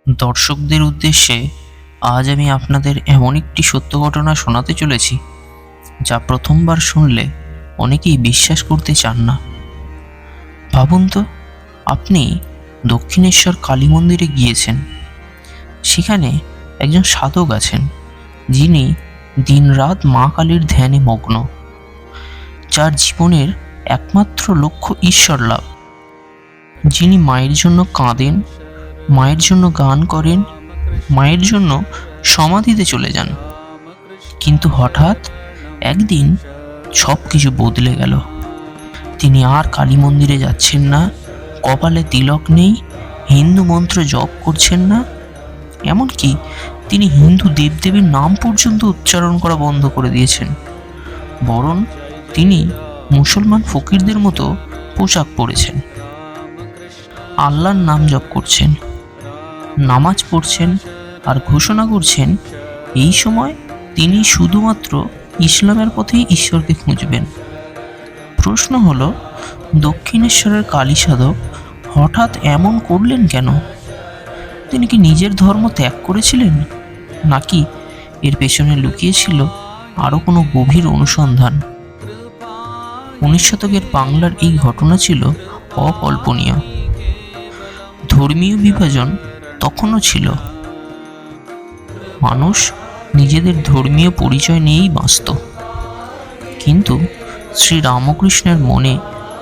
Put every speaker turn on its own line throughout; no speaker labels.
দর্শকদের উদ্দেশ্যে আজ আমি আপনাদের এমন একটি সত্য ঘটনা শোনাতে চলেছি, যা প্রথমবার শুনলে অনেকেই বিশ্বাস করতে চান না। ভাবুন তো, আপনি দক্ষিণেশ্বর কালী মন্দিরে গিয়েছেন। সেখানে একজন সাধক আছেন, যিনি দিনরাত মা কালীর ধ্যানে মগ্ন, যার জীবনের একমাত্র লক্ষ্য ঈশ্বর লাভ, যিনি মায়ের জন্য কাঁদেন, মায়ের জন্য গান করেন, মায়ের জন্য সমাধিতে চলে যান। কিন্তু হঠাৎ একদিন সব কিছু বদলে গেল। তিনি আর কালী মন্দিরে যাচ্ছেন না, কপালে তিলক নেই, হিন্দু মন্ত্র জপ করছেন না, এমনকি তিনি হিন্দু দেবদেবীর নাম পর্যন্ত উচ্চারণ করা বন্ধ করে দিয়েছেন। বরং তিনি মুসলমান ফকিরদের মতো পোশাক পরেছেন, আল্লাহর নাম জপ করছেন, নামাজ পড়ছেন আর ঘোষণা করছেন এই সময় তিনি শুধুমাত্র ইসলামের পথেই ঈশ্বরকে খুঁজবেন। প্রশ্ন হলো, দক্ষিণেশ্বরের কালী সাধক হঠাৎ এমন করলেন কেন? তিনি কি নিজের ধর্ম ত্যাগ করেছিলেন, নাকি এর পেছনে লুকিয়েছিল আরও কোনো গভীর অনুসন্ধান? 19 শতকের বাংলার এই ঘটনা ছিল অকল্পনীয়। ধর্মীয় বিভাজন তখনও ছিল। মানুষ নিজেদের ধর্মীয় পরিচয় নিয়েই বাঁচত। কিন্তু শ্রী রামকৃষ্ণের মনে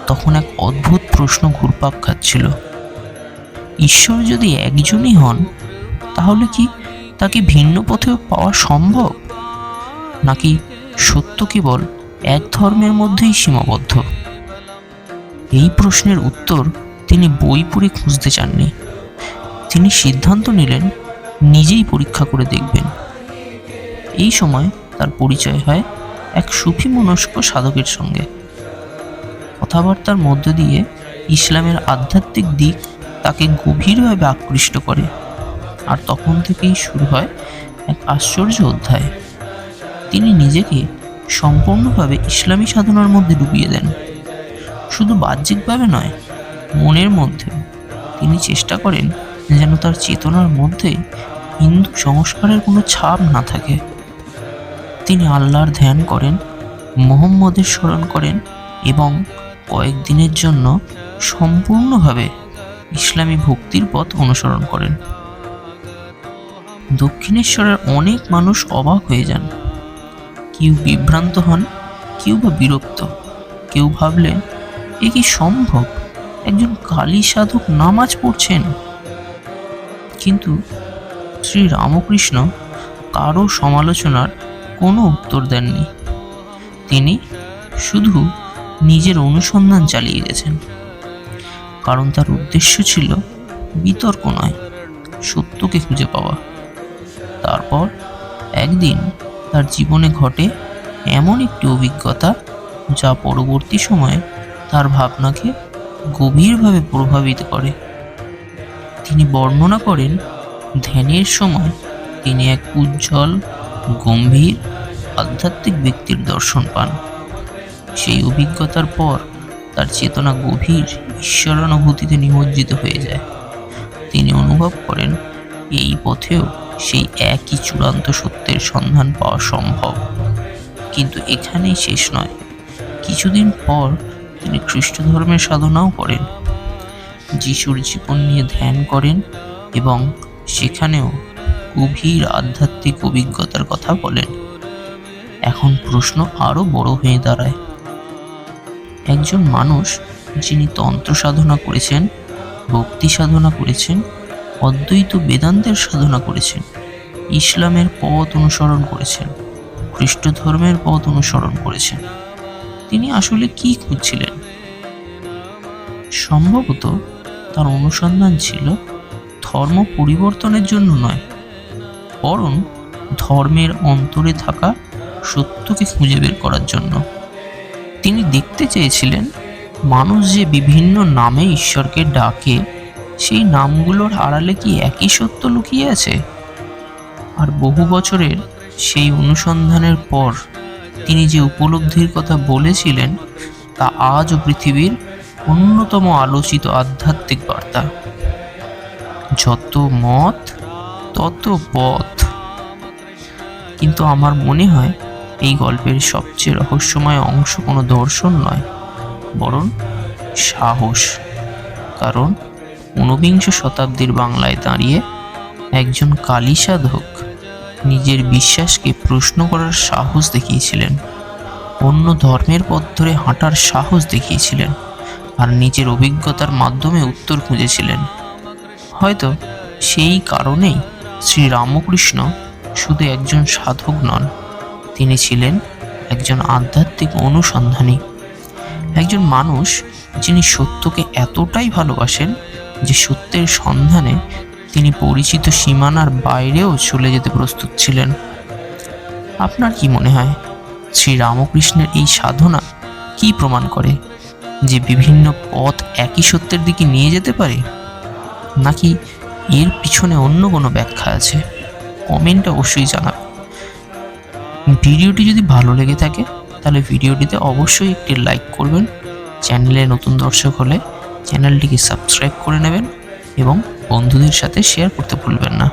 তখন এক অদ্ভুত প্রশ্ন ঘুরপাক খাচ্ছিল। ঈশ্বর যদি একজনই হন, তাহলে কি তাকে ভিন্ন পথেও পাওয়া সম্ভব, নাকি সত্য কেবল এক ধর্মের মধ্যেই সীমাবদ্ধ? এই প্রশ্নের উত্তর তিনি বই পড়ে খুঁজতে চাননি। তিনি সিদ্ধান্ত নিলেন নিজেই পরীক্ষা করে দেখবেন। এই সময় তার পরিচয় হয় এক সুফি মনস্ক সাধকের সঙ্গে। কথাবার্তার মধ্য দিয়ে ইসলামের আধ্যাত্মিক দিক তাকে গভীরভাবে আকৃষ্ট করে, আর তখন থেকেই শুরু হয় এক আশ্চর্য অধ্যায়। তিনি নিজেকে সম্পূর্ণভাবে ইসলামী সাধনার মধ্যে ডুবিয়ে দেন। শুধু বাহ্যিকভাবে নয়, মনের মধ্যে তিনি চেষ্টা করেন যেন তার চেতনার মধ্যে হিন্দু সংস্কারের কোনো ছাপ না থাকে। তিনি আল্লাহর ধ্যান করেন, মোহাম্মদের স্মরণ করেন এবং কয়েকদিনের জন্য সম্পূর্ণভাবে ইসলামী ভক্তির পথ অনুসরণ করেন। দক্ষিণেশ্বরের অনেক মানুষ অবাক হয়ে যান। কেউ বিভ্রান্ত হন, কেউ বা বিরক্ত, কেউ ভাবলেন এ কি সম্ভব, একজন কালী সাধক নামাজ পড়ছেন? কিন্তু শ্রী রামকৃষ্ণ কারো সমালোচনার কোনো উত্তর দেননি। তিনি শুধু নিজের অনুসন্ধান চালিয়ে গেছেন, কারণ তার উদ্দেশ্য ছিল বিতর্ক নয়, সত্যকে খুঁজে পাওয়া। তারপর একদিন তার জীবনে ঘটে এমন একটি অভিজ্ঞতা, যা পরবর্তী সময়ে তার ভাবনাকে গভীরভাবে প্রভাবিত করে। তিনি বর্ণনা করেন, ধ্যানের সময় তিনি এক উজ্জ্বল, গম্ভীর, আধ্যাত্মিক ব্যক্তির দর্শন পান। সেই অভিজ্ঞতার পর তার চেতনা গভীর ঈশ্বরানুভূতিতে নিমজ্জিত হয়ে যায়। তিনি অনুভব করেন এই পথেও সেই একই চূড়ান্ত সত্যের সন্ধান পাওয়া সম্ভব। কিন্তু এখানেই শেষ নয়। কিছুদিন পর তিনি খ্রিস্ট ধর্মের সাধনাও করেন, যিশুর জীবন নিয়ে ধ্যান করেন এবং সেখানেও গভীর আধ্যাত্মিক অভিজ্ঞতার কথা বলেন। এখন প্রশ্ন আরও বড় হয়ে দাঁড়ায়, একজন মানুষ যিনি তন্ত্র সাধনা করেছেন, ভক্তি সাধনা করেছেন, অদ্বৈত বেদান্তের সাধনা করেছেন, ইসলামের পথ অনুসরণ করেছেন, খ্রিস্ট ধর্মের পথ অনুসরণ করেছেন, তিনি আসলে কি খুঁজছিলেন? সম্ভবত তার অনুসন্ধান ছিল ধর্ম পরিবর্তনের জন্য নয়, বরং ধর্মের অন্তরে থাকা সত্যকে খুঁজে বের করার জন্য। তিনি দেখতে চেয়েছিলেন মানুষ যে বিভিন্ন নামে ঈশ্বরকে ডাকে, সেই নামগুলোর আড়ালে কি একই সত্য লুকিয়ে আছে। আর বহু বছরের সেই অনুসন্ধানের পর তিনি যে উপলব্ধির কথা বলেছিলেন, তা আজও পৃথিবীর অন্যতম আলোচিত আধ্যাত্মিক বার্তা। যত মত তত পথ। কিন্তু আমার মনে হয় এই গল্পের সবচেয়ে রহস্যময় অংশ কোনো দর্শন নয়, বরং সাহস। কারণ ঊনবিংশ শতাব্দীর বাংলায় দাঁড়িয়ে একজন কালী সাধক নিজের বিশ্বাসকে প্রশ্ন করার সাহস দেখিয়েছিলেন, অন্য ধর্মের পথ ধরে হাঁটার সাহস দেখিয়েছিলেন, আর নিজের অভিজ্ঞতার মাধ্যমে উত্তর খুঁজেছিলেন। হয়তো সেই কারণেই শ্রী রামকৃষ্ণ শুধু একজন সাধক নন, তিনি ছিলেন একজন আধ্যাত্মিক অনুসন্ধানী, একজন মানুষ যিনি সত্যকে এতটাই ভালোবাসেন যে সত্যের সন্ধানে তিনি পরিচিত সীমানার বাইরেও চলে যেতে প্রস্তুত ছিলেন। আপনার কি মনে হয়, শ্রী রামকৃষ্ণের এই সাধনা কি প্রমাণ করে? যে বিভিন্ন পথ একই সত্যের দিকে নিয়ে যেতে পারে, নাকি এর পিছনে অন্য কোনো ব্যাখ্যা আছে? কমেন্টে অবশ্যই জানাবেন। ভিডিওটি যদি ভালো লেগে থাকে তাহলে ভিডিওটিতে অবশ্যই একটি লাইক করবেন। চ্যানেলে নতুন দর্শক হলে চ্যানেলটিকে সাবস্ক্রাইব করে নেবেন এবং বন্ধুদের সাথে শেয়ার করতে ভুলবেন না।